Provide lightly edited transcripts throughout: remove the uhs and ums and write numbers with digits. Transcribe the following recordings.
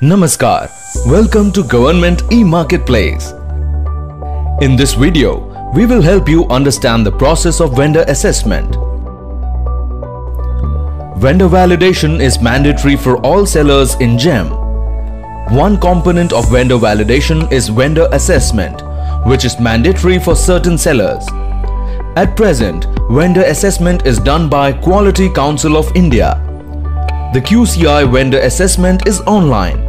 Namaskar, welcome to Government e-Marketplace. In this video, we will help you understand the process of vendor assessment. Vendor validation is mandatory for all sellers in GeM. One component of vendor validation is vendor assessment, which is mandatory for certain sellers. At present, vendor assessment is done by Quality Council of India. The QCI vendor assessment is online.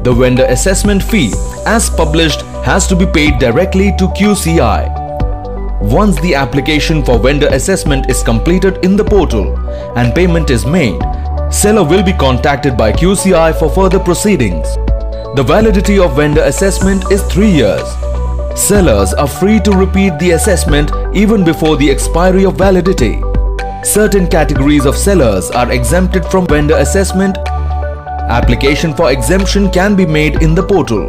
The vendor assessment fee, as published, has to be paid directly to QCI. Once the application for vendor assessment is completed in the portal and payment is made, seller will be contacted by QCI for further proceedings. The validity of vendor assessment is 3 years. Sellers are free to repeat the assessment even before the expiry of validity. Certain categories of sellers are exempted from vendor assessment. Application for exemption can be made in the portal.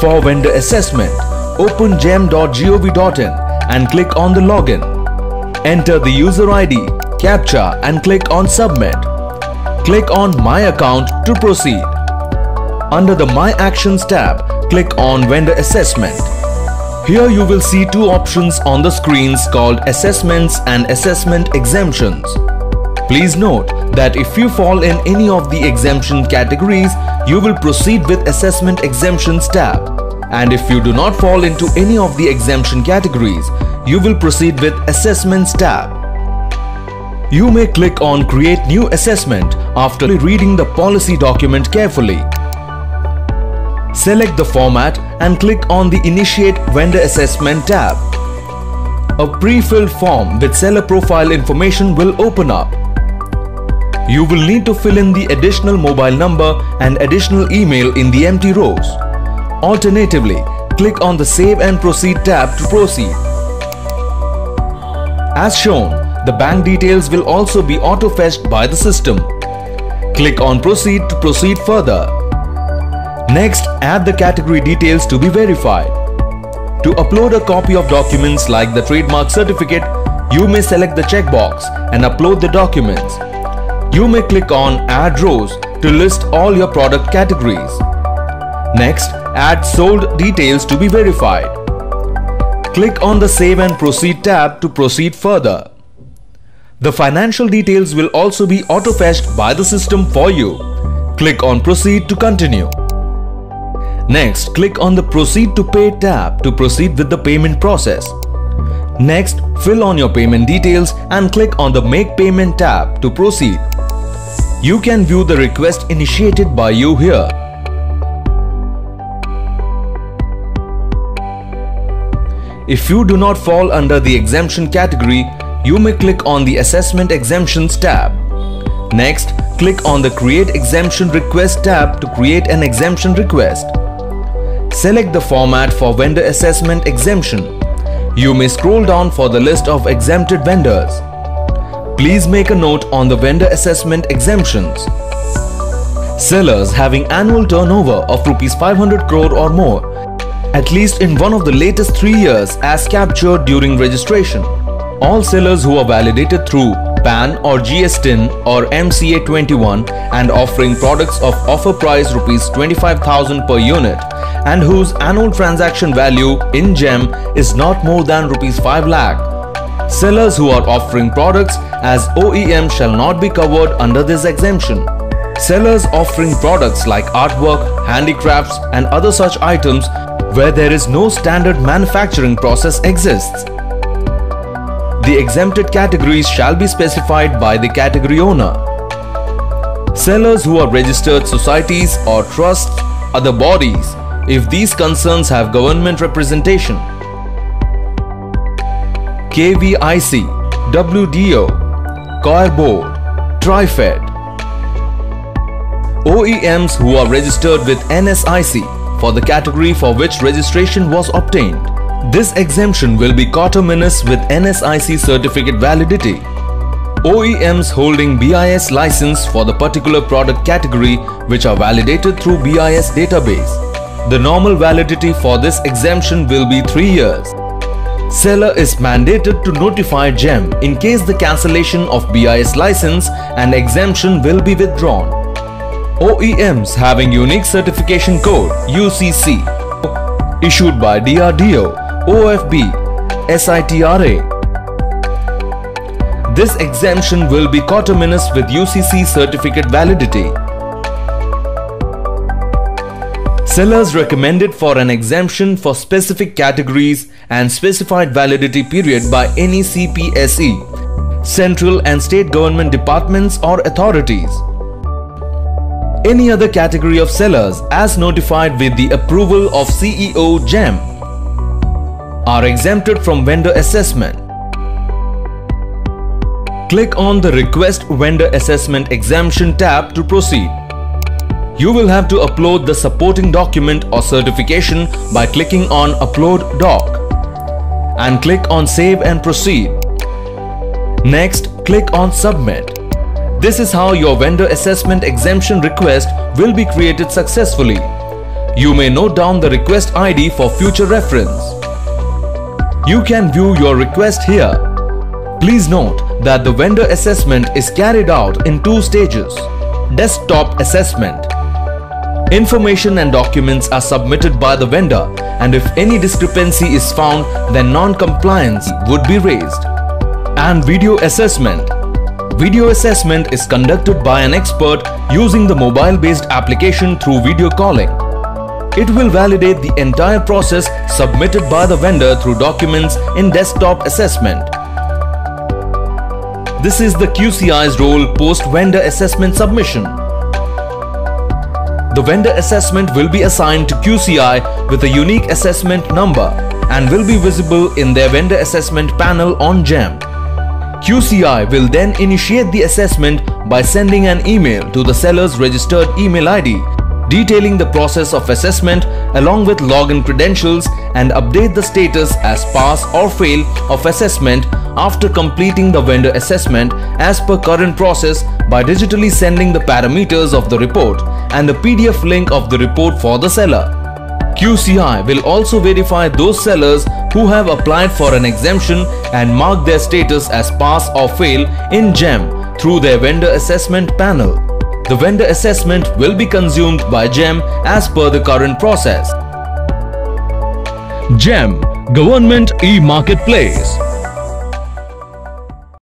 For vendor assessment, open gem.gov.in and click on the login. Enter the user ID, CAPTCHA and click on submit. Click on My Account to proceed. Under the My Actions tab, click on vendor assessment. Here you will see two options on the screens called Assessments and Assessment Exemptions. Please note that if you fall in any of the exemption categories, you will proceed with Assessment Exemptions tab. And if you do not fall into any of the exemption categories, you will proceed with Assessments tab. You may click on Create New Assessment after reading the policy document carefully. Select the format and click on the Initiate Vendor Assessment tab. A pre-filled form with seller profile information will open up. You will need to fill in the additional mobile number and additional email in the empty rows. Alternatively, click on the Save and Proceed tab to proceed. As shown, the bank details will also be auto-fetched by the system. Click on Proceed to proceed further. Next, add the category details to be verified. To upload a copy of documents like the trademark certificate, you may select the checkbox and upload the documents. You may click on Add Rows to list all your product categories. Next, add sold details to be verified. Click on the Save and Proceed tab to proceed further. The financial details will also be auto-fetched by the system for you. Click on Proceed to continue. Next, click on the Proceed to Pay tab to proceed with the payment process. Next, fill on your payment details and click on the Make Payment tab to proceed. You can view the request initiated by you here. If you do not fall under the exemption category, you may click on the Assessment Exemptions tab. Next, click on the Create Exemption Request tab to create an exemption request. Select the format for vendor assessment exemption. You may scroll down for the list of exempted vendors. Please make a note on the vendor assessment exemptions. Sellers having annual turnover of ₹500 crore or more, at least in one of the latest 3 years as captured during registration. All sellers who are validated through PAN or GSTIN or MCA21 and offering products of offer price ₹25,000 per unit and whose annual transaction value in GeM is not more than ₹5 lakh. Sellers who are offering products as OEM shall not be covered under this exemption. Sellers offering products like artwork, handicrafts and other such items where there is no standard manufacturing process exists. The exempted categories shall be specified by the category owner. Sellers who are registered societies or trusts, other bodies, if these concerns have government representation. KVIC, WDO, Coir Board, TriFed. OEMs who are registered with NSIC for the category for which registration was obtained. This exemption will be coterminous with NSIC certificate validity. OEMs holding BIS license for the particular product category which are validated through BIS database. The normal validity for this exemption will be 3 years. Seller is mandated to notify GeM in case the cancellation of BIS license and exemption will be withdrawn. OEMs having unique certification code UCC issued by DRDO, OFB, SITRA. This exemption will be coterminous with UCC certificate validity. Sellers recommended for an exemption for specific categories and specified validity period by any CPSE, central and state government departments or authorities. Any other category of sellers as notified with the approval of CEO GeM are exempted from vendor assessment. Click on the Request Vendor Assessment Exemption tab to proceed. You will have to upload the supporting document or certification by clicking on Upload Doc and click on Save and Proceed. Next, click on Submit. This is how your vendor assessment exemption request will be created successfully. You may note down the request ID for future reference. You can view your request here. Please note that the vendor assessment is carried out in 2 stages. Desktop assessment. Information and documents are submitted by the vendor, and if any discrepancy is found, then non-compliance would be raised. And video assessment. Video assessment is conducted by an expert using the mobile-based application through video calling. It will validate the entire process submitted by the vendor through documents in desktop assessment. This is the QCI's role post-vendor assessment submission. The vendor assessment will be assigned to QCI with a unique assessment number and will be visible in their vendor assessment panel on GeM. QCI will then initiate the assessment by sending an email to the seller's registered email ID detailing the process of assessment along with login credentials and update the status as pass or fail of assessment after completing the vendor assessment as per current process by digitally sending the parameters of the report and the PDF link of the report for the seller. QCI will also verify those sellers who have applied for an exemption and mark their status as pass or fail in GeM through their vendor assessment panel. The vendor assessment will be consumed by GeM as per the current process. GeM Government E-Marketplace.